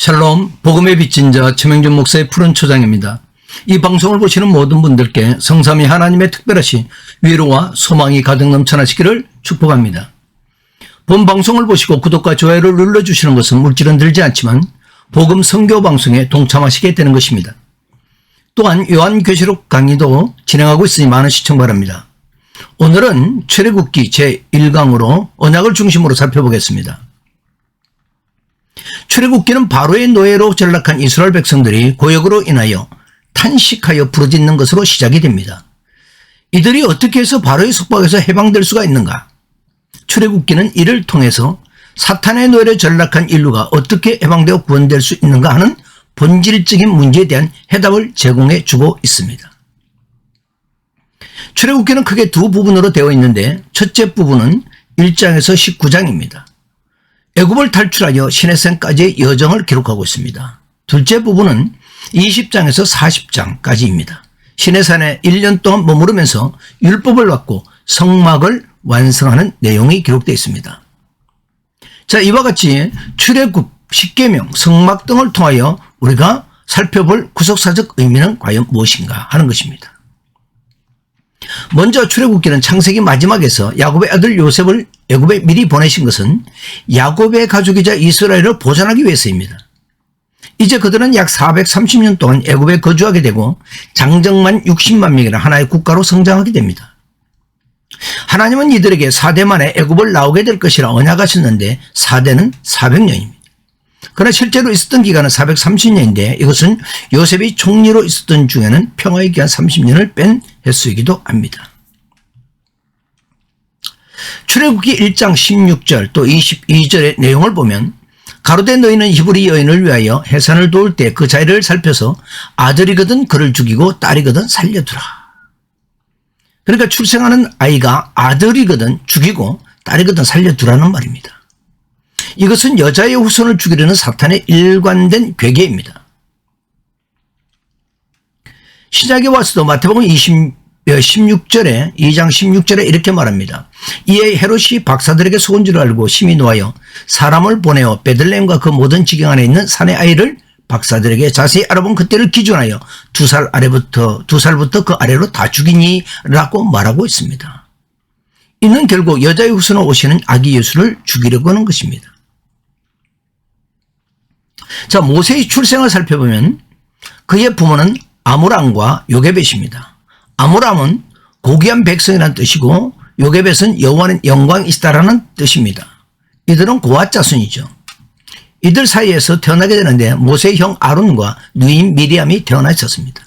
샬롬, 복음의 빚진 자 최명준 목사의 푸른 초장입니다. 이 방송을 보시는 모든 분들께 성삼위 하나님의 특별하신 위로와 소망이 가득 넘쳐나시기를 축복합니다. 본 방송을 보시고 구독과 좋아요를 눌러주시는 것은 물질은 들지 않지만 복음 선교 방송에 동참하시게 되는 것입니다. 또한 요한계시록 강의도 진행하고 있으니 많은 시청 바랍니다. 오늘은 출애굽기 제1강으로 언약을 중심으로 살펴보겠습니다. 출애굽기는 바로의 노예로 전락한 이스라엘 백성들이 고역으로 인하여 탄식하여 부르짖는 것으로 시작이 됩니다. 이들이 어떻게 해서 바로의 속박에서 해방될 수가 있는가? 출애굽기는 이를 통해서 사탄의 노예로 전락한 인류가 어떻게 해방되어 구원될 수 있는가 하는 본질적인 문제에 대한 해답을 제공해 주고 있습니다. 출애굽기는 크게 두 부분으로 되어 있는데 첫째 부분은 1장에서 19장입니다. 애굽을 탈출하여 시내산까지의 여정을 기록하고 있습니다. 둘째 부분은 20장에서 40장까지입니다. 시내산에 1년 동안 머무르면서 율법을 받고 성막을 완성하는 내용이 기록되어 있습니다. 자, 이와 같이 출애굽, 십계명, 성막 등을 통하여 우리가 살펴볼 구속사적 의미는 과연 무엇인가 하는 것입니다. 먼저 출애굽기는 창세기 마지막에서 야곱의 아들 요셉을 애굽에 미리 보내신 것은 야곱의 가족이자 이스라엘을 보존하기 위해서입니다. 이제 그들은 약 430년 동안 애굽에 거주하게 되고 장정만 60만 명이라 하나의 국가로 성장하게 됩니다. 하나님은 이들에게 4대 만에 애굽을 나오게 될 것이라 언약하셨는데 4대는 400년입니다. 그러나 실제로 있었던 기간은 430년인데 이것은 요셉이 총리로 있었던 중에는 평화의 기간 30년을 뺀 횟수이기도 합니다. 출애굽기 1장 16절 또 22절의 내용을 보면 가로된 너희는 히브리 여인을 위하여 해산을 도울 때 그 자리를 살펴서 아들이거든 그를 죽이고 딸이거든 살려두라. 그러니까 출생하는 아이가 아들이거든 죽이고 딸이거든 살려두라는 말입니다. 이것은 여자의 후손을 죽이려는 사탄의 일관된 괴계입니다. 시작에 와서도 마태복음 16절에 2장 16절에 이렇게 말합니다. 이에 헤롯이 박사들에게 속은 줄 알고 심히 노하여 사람을 보내어 베들레헴과 그 모든 지경 안에 있는 산의 아이를 박사들에게 자세히 알아본 그때를 기준하여 2살부터 그 아래로 다 죽이니 라고 말하고 있습니다. 이는 결국 여자의 후손으로 오시는 아기 예수를 죽이려고 하는 것입니다. 자, 모세의 출생을 살펴보면 그의 부모는 아므람과 요게벳입니다. 아므람은 고귀한 백성이라는 뜻이고 요게벳은 여호와는 영광이시다라는 뜻입니다. 이들은 고앗 자손이죠. 이들 사이에서 태어나게 되는데 모세의 형 아론과 누이인 미리암이 태어나 있었습니다.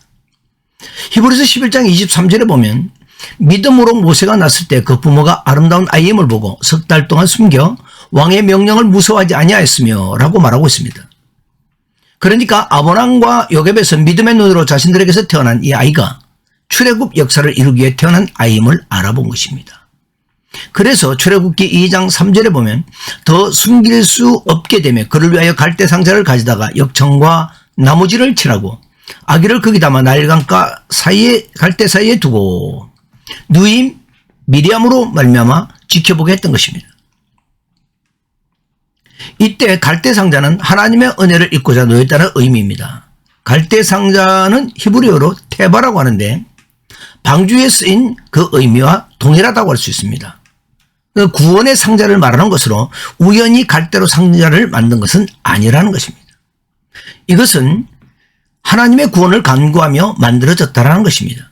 히브리서 11장 23절에 보면 믿음으로 모세가 났을 때 그 부모가 아름다운 아이임을 보고 석 달 동안 숨겨 왕의 명령을 무서워하지 아니하였으며 라고 말하고 있습니다. 그러니까 아므람과 요게벳은 믿음의 눈으로 자신들에게서 태어난 이 아이가 출애굽 역사를 이루기 위해 태어난 아이임을 알아본 것입니다. 그래서 출애굽기 2장 3절에 보면 더 숨길 수 없게 되며 그를 위하여 갈대 상자를 가지다가 역청과 나무지를 칠하고 아기를 거기 담아 나일강가 사이에 갈대 사이에 두고 누임 미리암으로 말미암아 지켜보게 했던 것입니다. 이때 갈대 상자는 하나님의 은혜를 입고자 놓였다는 의미입니다. 갈대 상자는 히브리어로 테바라고 하는데 방주에 쓰인 그 의미와 동일하다고 할 수 있습니다. 그 구원의 상자를 말하는 것으로 우연히 갈대로 상자를 만든 것은 아니라는 것입니다. 이것은 하나님의 구원을 간구하며 만들어졌다라는 것입니다.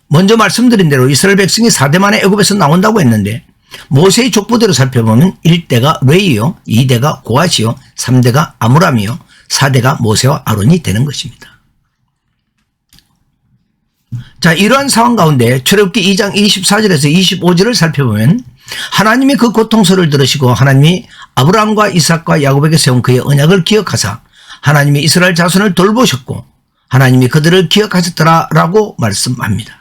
먼저 말씀드린 대로 이스라엘 백성이 4대 만에 애굽에서 나온다고 했는데 모세의 족보대로 살펴보면 1대가 레이요, 2대가 고앗이요, 3대가 아므람이요, 4대가 모세와 아론이 되는 것입니다. 자, 이러한 상황 가운데 출애굽기 2장 24절에서 25절을 살펴보면 하나님이 그 고통소를 들으시고 하나님이 아브라함과 이삭과 야곱에게 세운 그의 언약을 기억하사 하나님이 이스라엘 자손을 돌보셨고 하나님이 그들을 기억하셨더라라고 말씀합니다.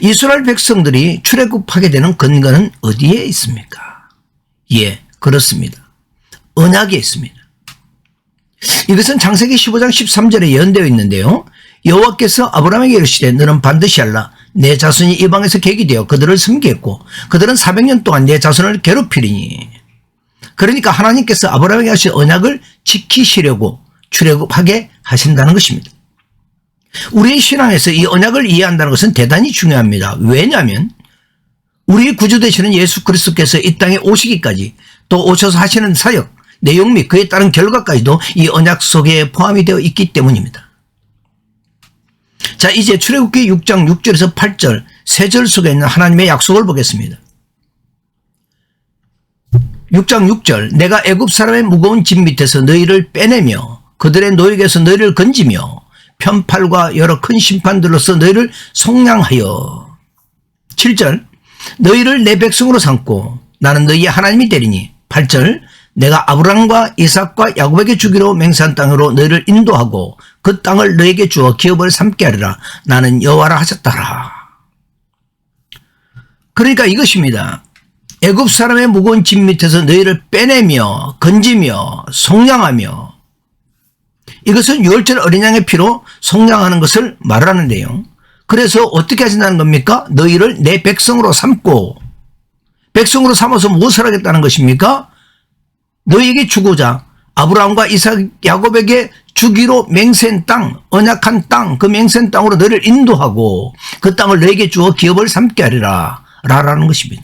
이스라엘 백성들이 출애굽하게 되는 근거는 어디에 있습니까? 예, 그렇습니다. 언약에 있습니다. 이것은 창세기 15장 13절에 예언되어 있는데요. 여호와께서 아브라함에게 이르시되 너는 반드시 알라. 내 자손이 이방에서 객이 되어 그들을 섬기겠고 그들은 400년 동안 내 자손을 괴롭히리니 그러니까 하나님께서 아브라함에게 하신 언약을 지키시려고 출애굽하게 하신다는 것입니다. 우리의 신앙에서 이 언약을 이해한다는 것은 대단히 중요합니다. 왜냐하면 우리 구주 되시는 예수 그리스도께서 이 땅에 오시기까지 또 오셔서 하시는 사역, 내용 및 그에 따른 결과까지도 이 언약 속에 포함이 되어 있기 때문입니다. 자, 이제 출애굽기 6장 6절에서 8절 세 절 속에 있는 하나님의 약속을 보겠습니다. 6장 6절 내가 애굽 사람의 무거운 짐 밑에서 너희를 빼내며 그들의 노역에서 너희를 건지며 편팔과 여러 큰 심판들로서 너희를 속량하여 7절 너희를 내 백성으로 삼고 나는 너희의 하나님이 되리니 8절 내가 아브라함과 이삭과 야곱에게 주기로 맹세한 땅으로 너희를 인도하고 그 땅을 너희에게 주어 기업을 삼게 하리라 나는 여호와라 하셨더라. 그러니까 이것입니다. 애굽 사람의 무거운 짐 밑에서 너희를 빼내며 건지며 속량하며 이것은 유월절 어린 양의 피로 속량하는 것을 말하는데요. 그래서 어떻게 하신다는 겁니까? 너희를 내 백성으로 삼고 백성으로 삼아서 무엇을 하겠다는 것입니까? 너희에게 주고자 아브라함과 이삭 야곱에게 주기로 맹세한 땅, 언약한 땅, 그 맹세한 땅으로 너희를 인도하고 그 땅을 너희에게 주어 기업을 삼게 하리라 라는 것입니다.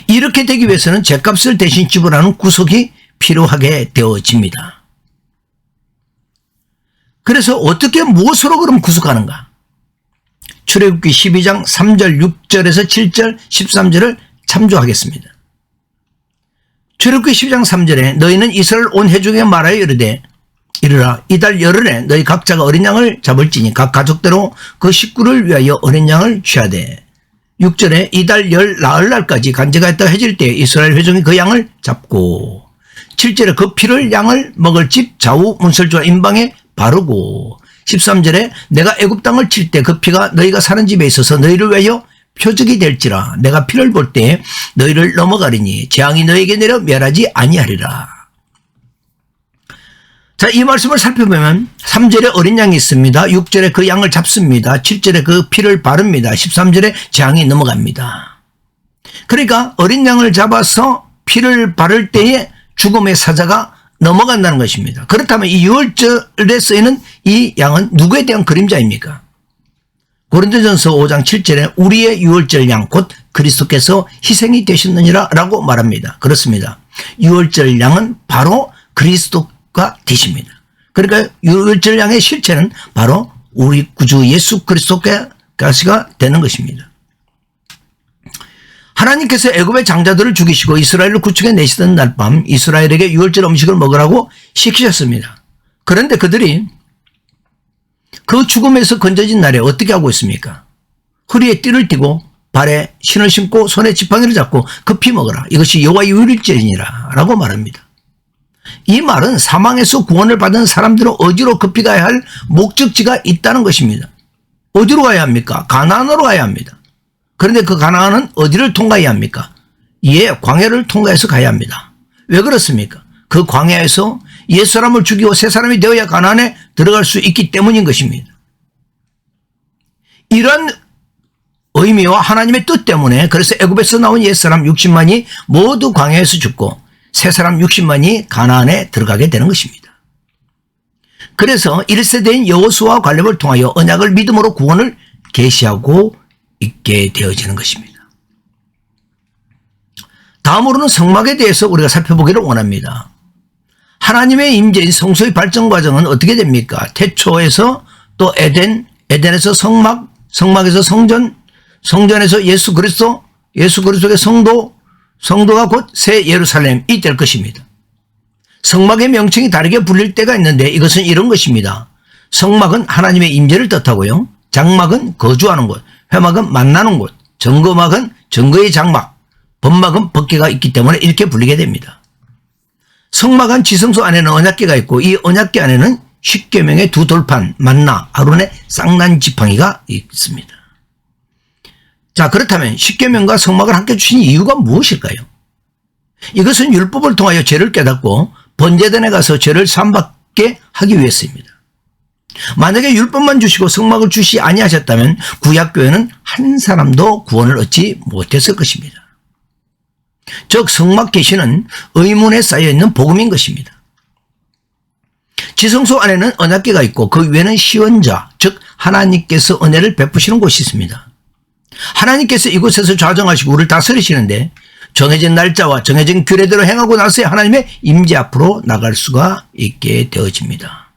이렇게 되기 위해서는 죗값을 대신 지불하는 구속이 필요하게 되어집니다. 그래서 어떻게 무엇으로 그럼 구속하는가? 출애굽기 12장 3절 6절에서 7절 13절을 참조하겠습니다. 출애굽기 12장 3절에 너희는 이스라엘 온 회중에게 말하여 이르되 이르라 이달 열흘에 너희 각자가 어린 양을 잡을지니 각 가족대로 그 식구를 위하여 어린 양을 취하되 6절에 이달 열 나흘날까지 간제가 해질 때 이스라엘 회중이 그 양을 잡고 7절에 그 피를 양을 먹을 집 좌우 문설주와 임방에 바르고 13절에 내가 애굽 땅을 칠 때 그 피가 너희가 사는 집에 있어서 너희를 위하여 표적이 될지라 내가 피를 볼 때 너희를 넘어가리니 재앙이 너희에게 내려 멸하지 아니하리라. 자, 이 말씀을 살펴보면 3절에 어린 양이 있습니다. 6절에 그 양을 잡습니다. 7절에 그 피를 바릅니다. 13절에 재앙이 넘어갑니다. 그러니까 어린 양을 잡아서 피를 바를 때에 죽음의 사자가 넘어간다는 것입니다. 그렇다면 이 유월절에 쓰이는 이 양은 누구에 대한 그림자입니까? 고린도전서 5장 7절에 우리의 유월절 양 곧 그리스도께서 희생이 되셨느니라 라고 말합니다. 그렇습니다. 유월절 양은 바로 그리스도가 되십니다. 그러니까 유월절 양의 실체는 바로 우리 구주 예수 그리스도가 되는 것입니다. 하나님께서 애굽의 장자들을 죽이시고 이스라엘을 구축해 내시던 날 밤 이스라엘에게 유월절 음식을 먹으라고 시키셨습니다. 그런데 그들이 그 죽음에서 건져진 날에 어떻게 하고 있습니까? 허리에 띠를 띠고 발에 신을 신고 손에 지팡이를 잡고 급히 먹어라. 이것이 여호와의 유월절이니라 라고 말합니다. 이 말은 사망에서 구원을 받은 사람들은 어디로 급히 가야 할 목적지가 있다는 것입니다. 어디로 가야 합니까? 가나안으로 가야 합니다. 그런데 그 가나안은 어디를 통과해야 합니까? 예, 광야를 통과해서 가야 합니다. 왜 그렇습니까? 그 광야에서 옛사람을 죽이고 새사람이 되어야 가나안에 들어갈 수 있기 때문인 것입니다. 이런 의미와 하나님의 뜻 때문에 그래서 애굽에서 나온 옛사람 60만이 모두 광야에서 죽고 새사람 60만이 가나안에 들어가게 되는 것입니다. 그래서 1세대인 여호수아와 갈렙을 통하여 언약을 믿음으로 구원을 계시하고 있게 되어지는 것입니다. 다음으로는 성막에 대해서 우리가 살펴보기를 원합니다. 하나님의 임재인 성소의 발전 과정은 어떻게 됩니까? 태초에서 또 에덴에서 성막, 성막에서 성전, 성전에서 예수 그리스도, 예수 그리스도의 성도, 성도가 곧 새 예루살렘이 될 것입니다. 성막의 명칭이 다르게 불릴 때가 있는데 이것은 이런 것입니다. 성막은 하나님의 임재를 뜻하고요. 장막은 거주하는 곳, 회막은 만나는 곳, 정거막은 정거의 장막, 번막은 법궤가 있기 때문에 이렇게 불리게 됩니다. 성막은 지성소 안에는 언약궤가 있고 이 언약궤 안에는 십계명의 두 돌판, 만나, 아론의 쌍난 지팡이가 있습니다. 자, 그렇다면 십계명과 성막을 함께 주신 이유가 무엇일까요? 이것은 율법을 통하여 죄를 깨닫고 번제단에 가서 죄를 사함받게 하기 위해서입니다. 만약에 율법만 주시고 성막을 주시 아니하셨다면 구약교회는 한 사람도 구원을 얻지 못했을 것입니다. 즉 성막 계시는 의문에 쌓여있는 복음인 것입니다. 지성소 안에는 언약궤가 있고 그 위에는 시언자, 즉 하나님께서 은혜를 베푸시는 곳이 있습니다. 하나님께서 이곳에서 좌정하시고 우리를 다스리시는데 정해진 날짜와 정해진 규례대로 행하고 나서야 하나님의 임재 앞으로 나갈 수가 있게 되어집니다.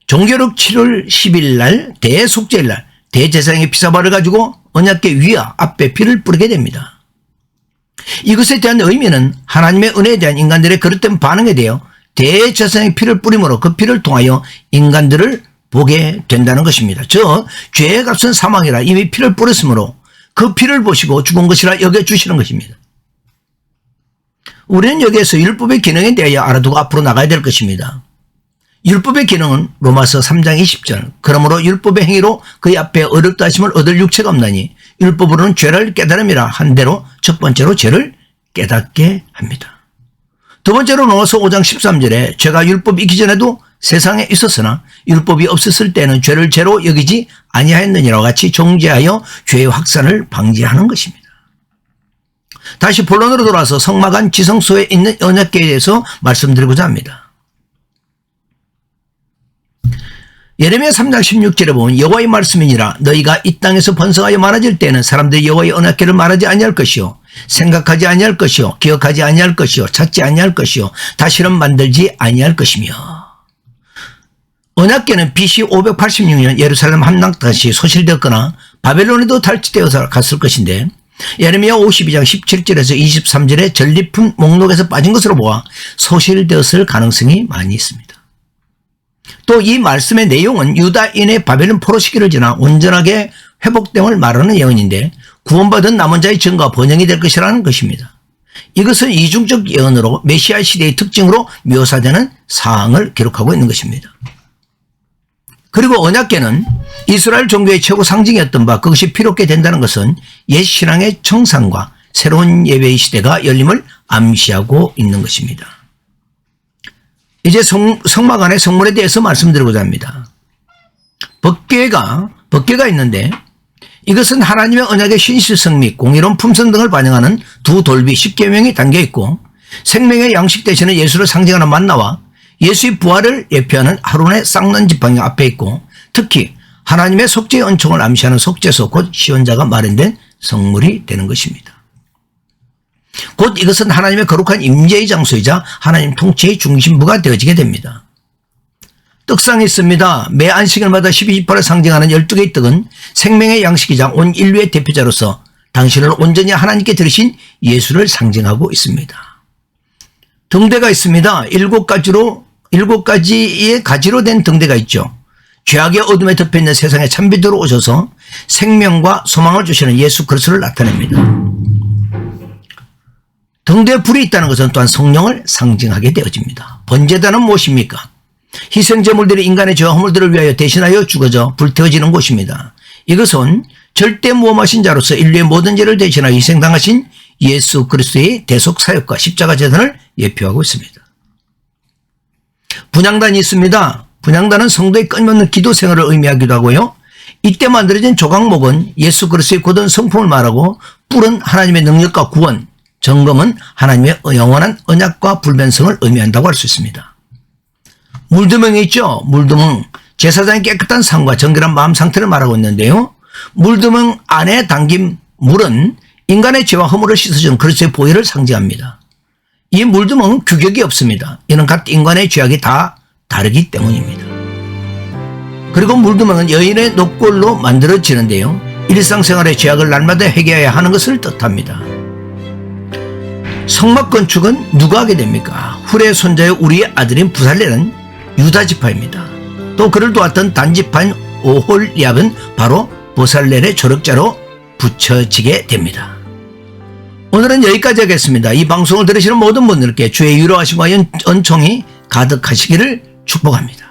종교력 7월 10일 날 대속죄일 날 대제사장의 피사발을 가지고 언약궤 위와 앞에 피를 뿌리게 됩니다. 이것에 대한 의미는 하나님의 은혜에 대한 인간들의 그릇된 반응에 대해 대제사장의 피를 뿌림으로 그 피를 통하여 인간들을 보게 된다는 것입니다. 저 죄의 값은 사망이라 이미 피를 뿌렸으므로 그 피를 보시고 죽은 것이라 여겨주시는 것입니다. 우리는 여기에서 율법의 기능에 대하여 알아두고 앞으로 나가야 될 것입니다. 율법의 기능은 로마서 3장 20절 그러므로 율법의 행위로 그의 앞에 어렵다 하심을 얻을 육체가 없나니 율법으로는 죄를 깨달음이라 한 대로 첫 번째로 죄를 깨닫게 합니다. 두 번째로 로마서 5장 13절에 죄가 율법이 있기 전에도 세상에 있었으나 율법이 없었을 때는 죄를 죄로 여기지 아니하였느니라 같이 정죄하여 죄의 확산을 방지하는 것입니다. 다시 본론으로 돌아와서 성막 안 지성소에 있는 언약궤에 대해서 말씀드리고자 합니다. 예레미야 3장 16절에 보면 여호와의 말씀이니라 너희가 이 땅에서 번성하여 많아질 때는 사람들이 여호와의 언약궤를 말하지 아니할 것이요 생각하지 아니할 것이요 기억하지 아니할 것이요 찾지 아니할 것이요 다시는 만들지 아니할 것이며 언약궤는 BC 586년 예루살렘 함락 당시 소실되었거나 바벨론에도 탈취되어서 갔을 것인데 예레미야 52장 17절에서 23절에 전리품 목록에서 빠진 것으로 보아 소실되었을 가능성이 많이 있습니다. 또 이 말씀의 내용은 유다인의 바벨론 포로 시기를 지나 온전하게 회복됨을 말하는 예언인데 구원받은 남은 자의 증거가 번영이 될 것이라는 것입니다. 이것은 이중적 예언으로 메시아 시대의 특징으로 묘사되는 사항을 기록하고 있는 것입니다. 그리고 언약궤는 이스라엘 종교의 최고 상징이었던 바 그것이 필요하게 된다는 것은 옛 신앙의 청산과 새로운 예배의 시대가 열림을 암시하고 있는 것입니다. 이제 성막 안의 성물에 대해서 말씀드리고자 합니다. 법궤가 있는데 이것은 하나님의 언약의 신실성 및 공의로운 품성 등을 반영하는 두 돌비 10계명이 담겨있고 생명의 양식 대신에 예수를 상징하는 만나와 예수의 부활을 예표하는 아론의 쌍난 지팡이 앞에 있고 특히 하나님의 속죄의 은총을 암시하는 속죄소 곧 시언자가 마련된 성물이 되는 것입니다. 곧 이것은 하나님의 거룩한 임재의 장소이자 하나님 통치의 중심부가 되어지게 됩니다. 떡상이 있습니다. 매 안식일마다 12지파를 상징하는 12개의 떡은 생명의 양식이자 온 인류의 대표자로서 당신을 온전히 하나님께 드리신 예수를 상징하고 있습니다. 등대가 있습니다. 7가지의 가지로 된 등대가 있죠. 죄악의 어둠에 덮여있는 세상에 찬빛으로 오셔서 생명과 소망을 주시는 예수 그리스도를 나타냅니다. 등대에 불이 있다는 것은 또한 성령을 상징하게 되어집니다. 번제단은 무엇입니까? 희생제물들이 인간의 죄와 허물들을 위하여 대신하여 죽어져 불태워지는 곳입니다. 이것은 절대 무험하신 자로서 인류의 모든 죄를 대신하여 희생당하신 예수 그리스도의 대속 사역과 십자가 제단을 예표하고 있습니다. 분향단이 있습니다. 분향단은 성도의 끊임없는 기도 생활을 의미하기도 하고요. 이때 만들어진 조각목은 예수 그리스도의 고든 성품을 말하고 뿔은 하나님의 능력과 구원, 정금은 하나님의 영원한 언약과 불변성을 의미한다고 할 수 있습니다. 물두멍이 있죠. 물두멍, 제사장의 깨끗한 삶과 정결한 마음 상태를 말하고 있는데요. 물두멍 안에 담긴 물은 인간의 죄와 허물을 씻어주는 그리스도의 보혈을 상징합니다. 이 물두멍은 규격이 없습니다. 이는 각 인간의 죄악이 다 다르기 때문입니다. 그리고 물두멍은 여인의 녹골로 만들어지는데요. 일상생활의 죄악을 날마다 회개해야 하는 것을 뜻합니다. 성막 건축은 누가 하게 됩니까? 훌의 손자의 우리의 아들인 부살렐은 유다지파입니다. 또 그를 도왔던 단지파인 오홀리압은 바로 부살렐의 조력자로 붙여지게 됩니다. 오늘은 여기까지 하겠습니다. 이 방송을 들으시는 모든 분들께 주의 위로하심과 은총이 가득하시기를 축복합니다.